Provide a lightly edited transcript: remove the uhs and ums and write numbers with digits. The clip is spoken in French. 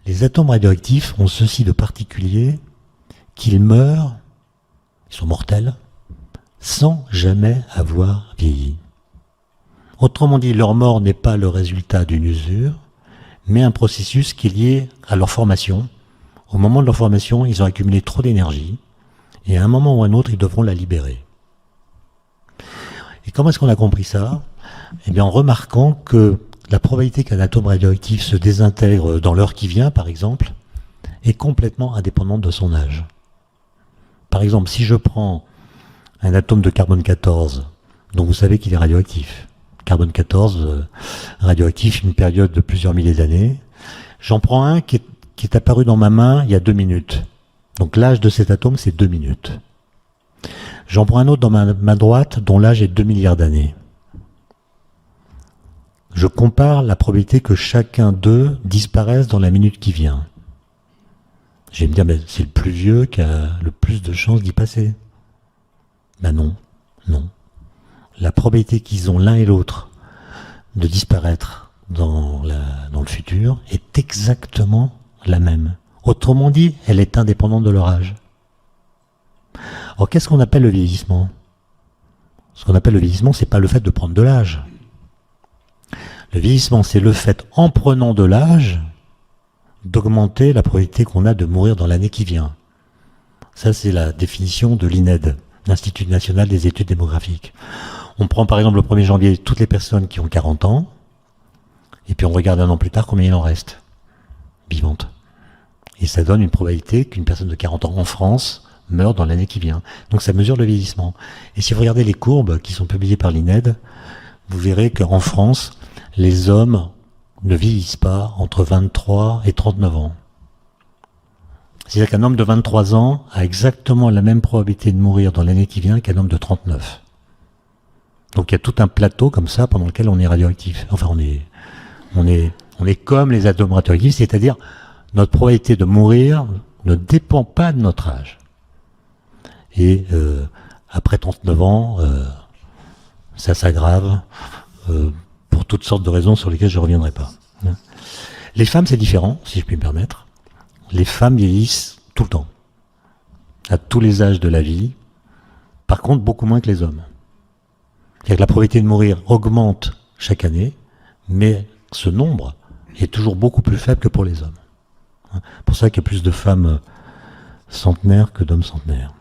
Les atomes radioactifs ont ceci de particulier qu'ils meurent, ils sont mortels, sans jamais avoir vieilli. Autrement dit, leur mort n'est pas le résultat d'une usure, mais un processus qui est lié à leur formation. Au moment de leur formation, ils ont accumulé trop d'énergie, et à un moment ou à un autre, ils devront la libérer. Et comment est-ce qu'on a compris ça? Eh bien, en remarquant que la probabilité qu'un atome radioactif se désintègre dans l'heure qui vient, par exemple, est complètement indépendante de son âge. Par exemple, si je prends un atome de carbone 14, dont vous savez qu'il est radioactif, carbone 14, radioactif, une période de plusieurs milliers d'années, j'en prends un qui est apparu dans ma main il y a 2 minutes. Donc l'âge de cet atome, c'est 2 minutes. J'en prends un autre dans ma main droite, dont l'âge est 2 milliards d'années. Je compare la probabilité que chacun d'eux disparaisse dans la minute qui vient. Je vais me dire, mais c'est le plus vieux qui a le plus de chances d'y passer. Ben non, non. La probabilité qu'ils ont l'un et l'autre de disparaître dans le futur est exactement la même. Autrement dit, elle est indépendante de leur âge. Alors qu'est-ce qu'on appelle le vieillissement? Ce qu'on appelle le vieillissement, c'est pas le fait de prendre de l'âge. Le vieillissement, c'est le fait, en prenant de l'âge, d'augmenter la probabilité qu'on a de mourir dans l'année qui vient. Ça, c'est la définition de l'INED, l'Institut national des études démographiques. On prend par exemple le 1er janvier toutes les personnes qui ont 40 ans, et puis on regarde un an plus tard combien il en reste, vivantes. Et ça donne une probabilité qu'une personne de 40 ans en France meurt dans l'année qui vient. Donc ça mesure le vieillissement. Et si vous regardez les courbes qui sont publiées par l'INED, vous verrez qu'en France, les hommes ne vieillissent pas entre 23 et 39 ans. C'est-à-dire qu'un homme de 23 ans a exactement la même probabilité de mourir dans l'année qui vient qu'un homme de 39. Donc il y a tout un plateau comme ça pendant lequel on est radioactif. Enfin, on est comme les atomes radioactifs, c'est-à-dire notre probabilité de mourir ne dépend pas de notre âge. Et après 39 ans, ça s'aggrave pour toutes sortes de raisons sur lesquelles je ne reviendrai pas. Les femmes, c'est différent, si je puis me permettre. Les femmes vieillissent tout le temps, à tous les âges de la vie, par contre beaucoup moins que les hommes. C'est-à-dire que la probabilité de mourir augmente chaque année, mais ce nombre est toujours beaucoup plus faible que pour les hommes. C'est pour ça qu'il y a plus de femmes centenaires que d'hommes centenaires.